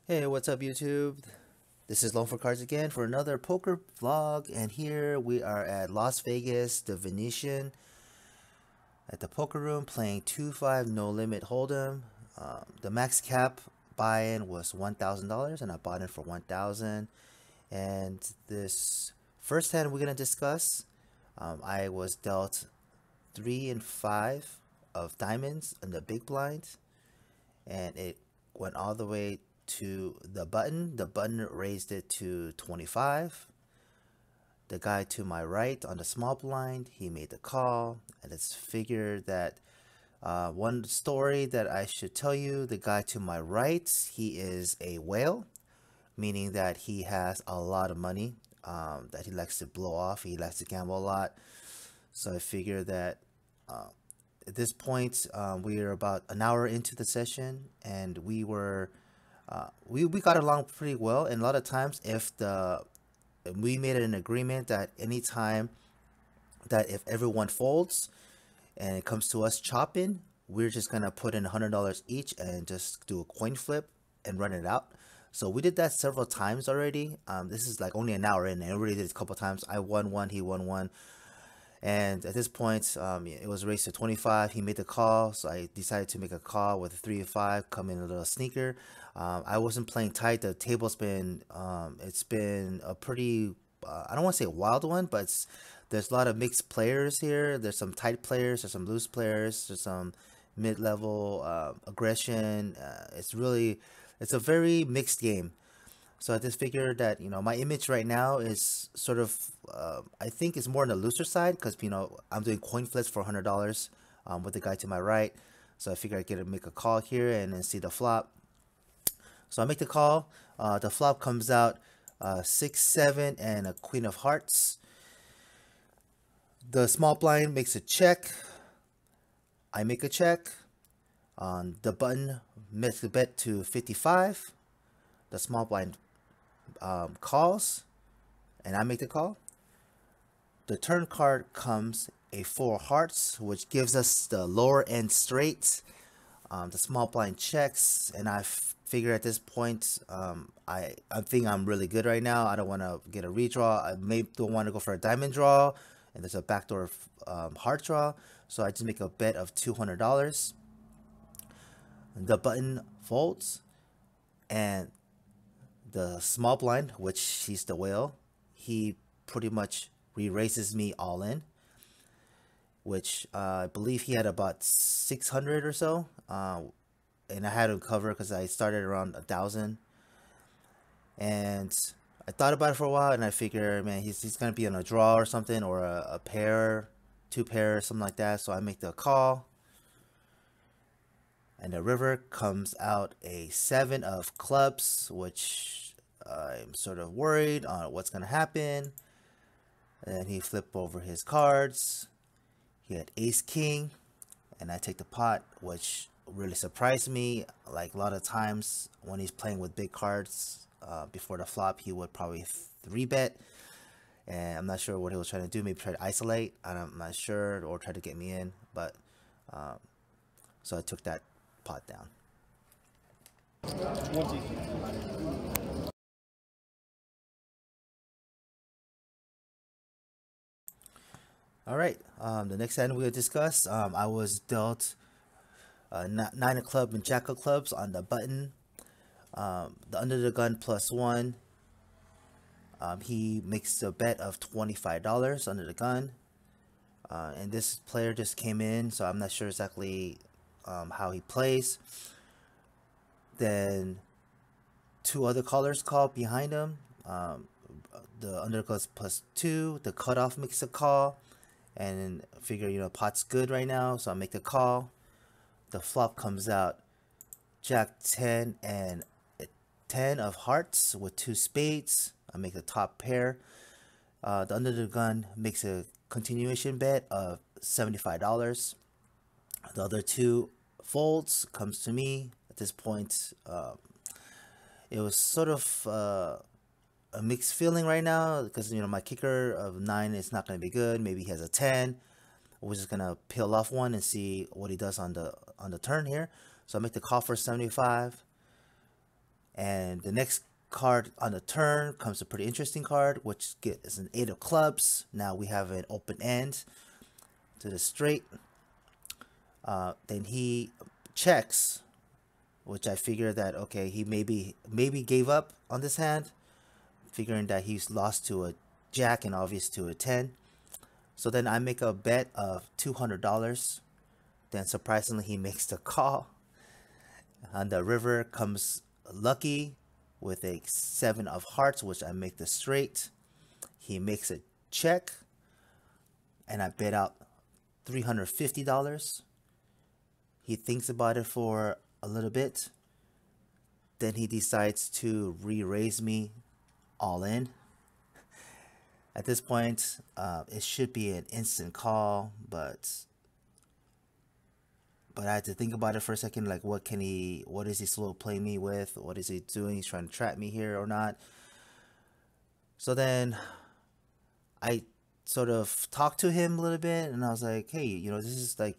Hey, what's up, YouTube? This is Loan for Cards again for another poker vlog, and here we are at Las Vegas, the Venetian, at the poker room playing 2-5 no limit Holdem. The max cap buy-in was $1,000, and I bought in for $1,000. And this first hand we're gonna discuss, I was dealt 3 and 5 of diamonds in the big blind, and it went all the way to the button. The button raised it to 25. The guy to my right on the small blind, he made the call, and it's figured that one story that I should tell you, the guy to my right, he is a whale, meaning that he has a lot of money that he likes to blow off. He likes to gamble a lot. So I figure that at this point, we are about an hour into the session, and we got along pretty well. And a lot of times, if we made an agreement that anytime that if everyone folds and it comes to us chopping, we're just gonna put in $100 each and just do a coin flip and run it out. So we did that several times already. This is like only an hour in, and I already did it a couple times. I won one, he won one. And at this point, it was raised to 25. He made the call, so I decided to make a call with a 3-5, come in a little sneaker. I wasn't playing tight. The table's been, it's been a pretty, I don't want to say a wild one, but there's a lot of mixed players here. There's some tight players, there's some loose players, there's some mid-level aggression. It's a very mixed game. So I just figured that, my image right now is sort of, I think it's more on the looser side because, I'm doing coin flips for $100 with the guy to my right. So I figured I'd get to make a call here and then see the flop. So I make the call. The flop comes out 6-7 and a queen of hearts. The small blind makes a check. I make a check. The button makes the bet to 55. The small blind calls, and I make the call. The turn card comes a 4 hearts, which gives us the lower end straight. The small blind checks, and I figure at this point, I think I'm really good right now. I don't want to get a redraw. I don't want to go for a diamond draw, and there's a backdoor heart draw. So I just make a bet of $200. The button folds, and the small blind, which he's the whale, he pretty much re-raises me all in, which I believe he had about 600 or so, and I had him cover because I started around 1,000, and I thought about it for a while, and I figured, man, he's gonna be on a draw or something, or a pair, 2 pairs, something like that. So I make the call, and the river comes out a 7 of clubs, which I'm sort of worried on what's going to happen. And he flipped over his cards. He had ace king, and I take the pot, which really surprised me. Like a lot of times when he's playing with big cards before the flop, he would probably 3-bet. And I'm not sure what he was trying to do. Maybe try to isolate. I'm not sure, or try to get me in. But so I took that pot down. All right. The next hand we'll discuss. I was dealt 9 of club and jack of clubs on the button. The under the gun +1. He makes a bet of $25 under the gun. And this player just came in, so I'm not sure exactly how he plays. Then 2 other callers call behind him. The under goes +2. The cutoff makes a call, and figure pot's good right now, so I make the call. The flop comes out jack 10 and 10 of hearts with 2 spades. I make the top pair. The under the gun makes a continuation bet of $75. The other 2 folds, comes to me. At this point, it was sort of a mixed feeling right now because my kicker of 9 is not going to be good. Maybe he has a 10. We're just gonna peel off one and see what he does on the turn here. So I make the call for 75, And the next card on the turn comes a pretty interesting card, which is an 8 of clubs. Now we have an open end to the straight. Then he checks, which I figure that okay, he maybe gave up on this hand, figuring that he's lost to a jack and obvious to a 10. So then I make a bet of $200. Then surprisingly he makes the call. On the river comes lucky with a 7 of hearts, which I make the straight. He makes a check, and I bet out $350. He thinks about it for a little bit. Then he decides to re-raise me all in. At this point, it should be an instant call, but I had to think about it for a second. Like, what is he slow playing me with? What is he doing? He's trying to trap me here or not? So then I sort of talked to him a little bit, and I was like, hey, this is like,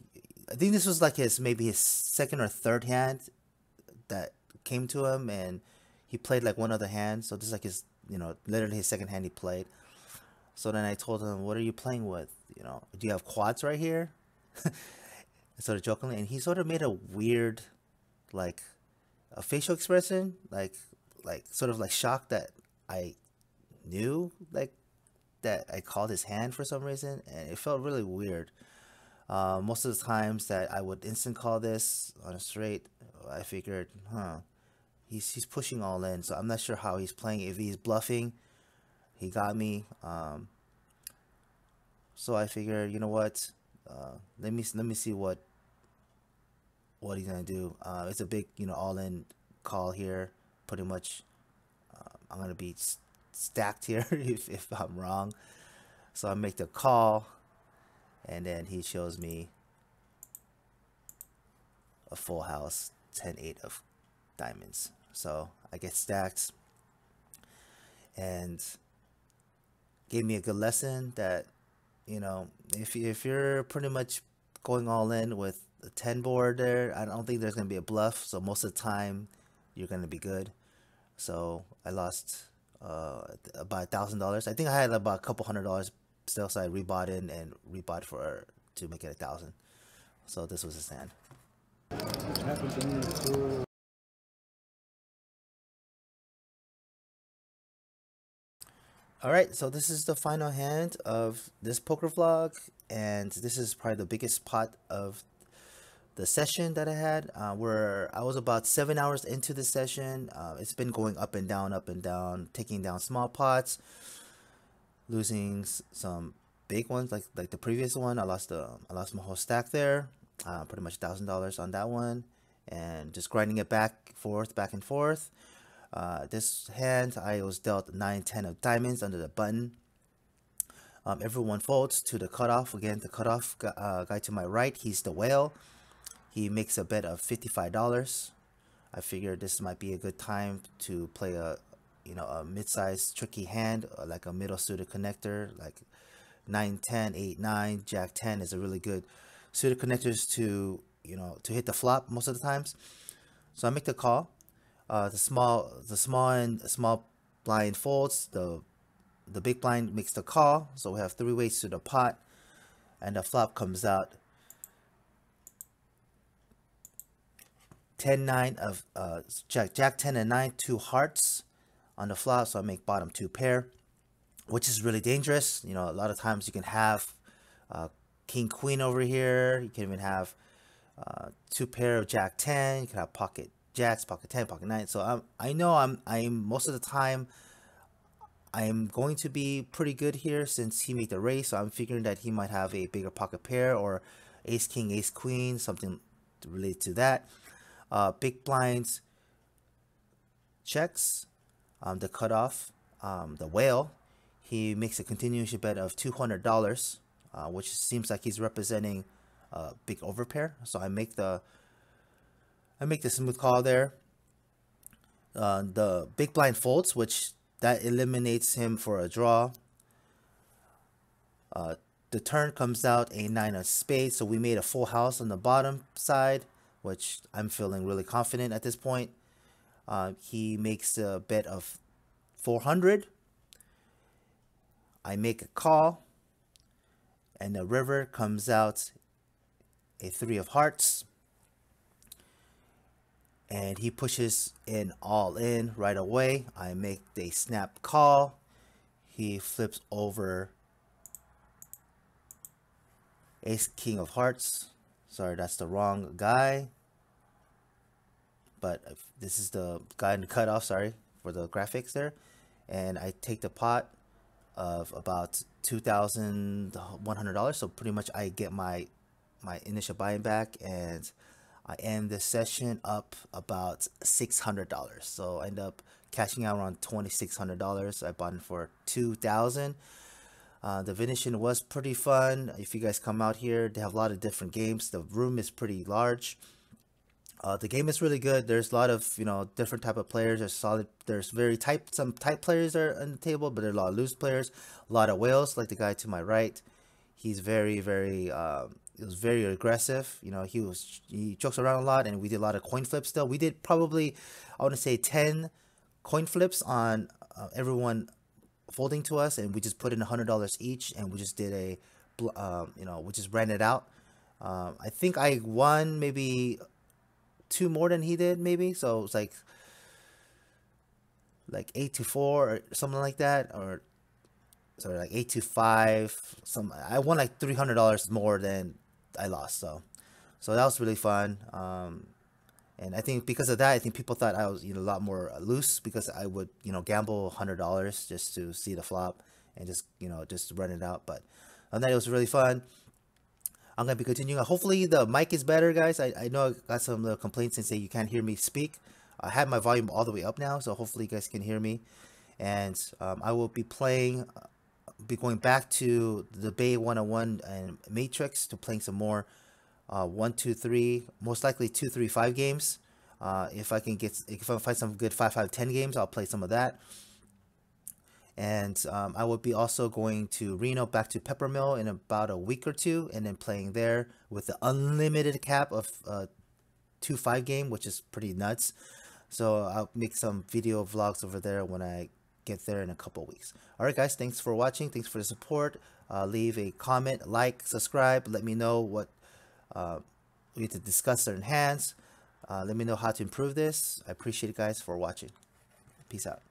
I think this was like maybe his second or third hand that came to him, and he played like one other hand. So this is like his, literally his second hand he played. So then I told him, what are you playing with? Do you have quads right here? Sort of jokingly, and he sort of made a weird, like, a facial expression, like sort of like shocked that I knew, like, that I called his hand for some reason, and it felt really weird. Most of the times that I would instant call this on a straight, I figured, he's pushing all in, so I'm not sure how he's playing. If he's bluffing, he got me. So I figured, you know what? Let me see what he's gonna do. It's a big, all-in call here. Pretty much, I'm gonna be stacked here if I'm wrong. So I make the call, and then he shows me a full house, 10-8 of diamonds. So I get stacked, and gave me a good lesson that, if you're pretty much going all in with a 10 board there, I don't think there's going to be a bluff. So most of the time you're going to be good. So I lost about $1,000. I think I had about a couple $100 still, so I rebought in and rebought to make it 1,000. So this was his hand. Alright, so this is the final hand of this poker vlog, and this is probably the biggest pot of the session that I had, where I was about 7 hours into the session. It's been going up and down, taking down small pots, losing some big ones like the previous one. I lost my whole stack there, pretty much $1,000 on that one, and just grinding it back and forth. This hand I was dealt 9-10 of diamonds under the button. Everyone folds to the cutoff. Again, the cutoff guy to my right, he's the whale. He makes a bet of $55. I figured this might be a good time to play a mid-sized tricky hand, like a middle suited connector, like 9-10, 8-9, Jack 10 is a really good suited connectors to hit the flop most of the times. So I make the call. The small blind folds. The big blind makes the call. So we have 3 ways to the pot, and the flop comes out 10-9 of Jack 10 and 9, 2 hearts on the flop. So I make bottom 2 pair, which is really dangerous. A lot of times you can have King Queen over here. You can even have 2 pair of Jack 10. You can have pocket Jacks, pocket 10, pocket 9. So I know I'm most of the time I'm going to be pretty good here since he made the raise. So I'm figuring that he might have a bigger pocket pair or ace king, ace queen, something related to that. Big blinds checks the cutoff. The whale, he makes a continuation bet of $200, which seems like he's representing a big overpair. So I make the smooth call there. The big blind folds, which that eliminates him for a draw. The turn comes out a 9 of spades, so we made a full house on the bottom side, which I'm feeling really confident at this point. He makes a bet of 400. I make a call, and the river comes out a 3 of hearts, and he pushes in all in right away. I make a snap call. He flips over ace king of hearts. Sorry, that's the wrong guy, but this is the guy in the cutoff. Sorry for the graphics there. And I take the pot of about $2,100. So pretty much I get my initial buy-in back, and I end the session up about $600. So I end up cashing out around $2,600. I bought it for $2,000. The Venetian was pretty fun. If you guys come out here, they have a lot of different games. The room is pretty large. The game is really good. There's a lot of different type of players. There's solid. There's some type players are on the table, but there are a lot of loose players. A lot of whales, like the guy to my right. He's very he was very aggressive. He jokes around a lot, and we did a lot of coin flips. Still, we did probably, I want to say, 10 coin flips on everyone folding to us, and we just put in $100 each, and we just did we just ran it out. I think I won maybe 2 more than he did, maybe. So it's like 8-4 or something like that, or sorry, like 8-5. I won like $300 more than I lost. So that was really fun. And I think because of that, I think people thought I was a lot more loose, because I would gamble $100 just to see the flop and just run it out. But on that, it was really fun. I'm gonna be continuing. Hopefully the mic is better, guys. I know I got some complaints and say you can't hear me speak. I have my volume all the way up now, so hopefully you guys can hear me. And I will be going back to the Bay 101 and Matrix to playing some more 1, 2, 3, most likely 2, 3, 5 games. If I find some good 5, 5, 10 games, I'll play some of that. And I will be also going to Reno, back to Peppermill in about a week or two, and then playing there with the unlimited cap of 2-5 game, which is pretty nuts. So I'll make some video vlogs over there when I get there in a couple weeks. All right, guys, thanks for watching. Thanks for the support. Leave a comment, like, subscribe. Let me know what we need to discuss certain hands. Let me know how to improve this. I appreciate it, guys, for watching. Peace out.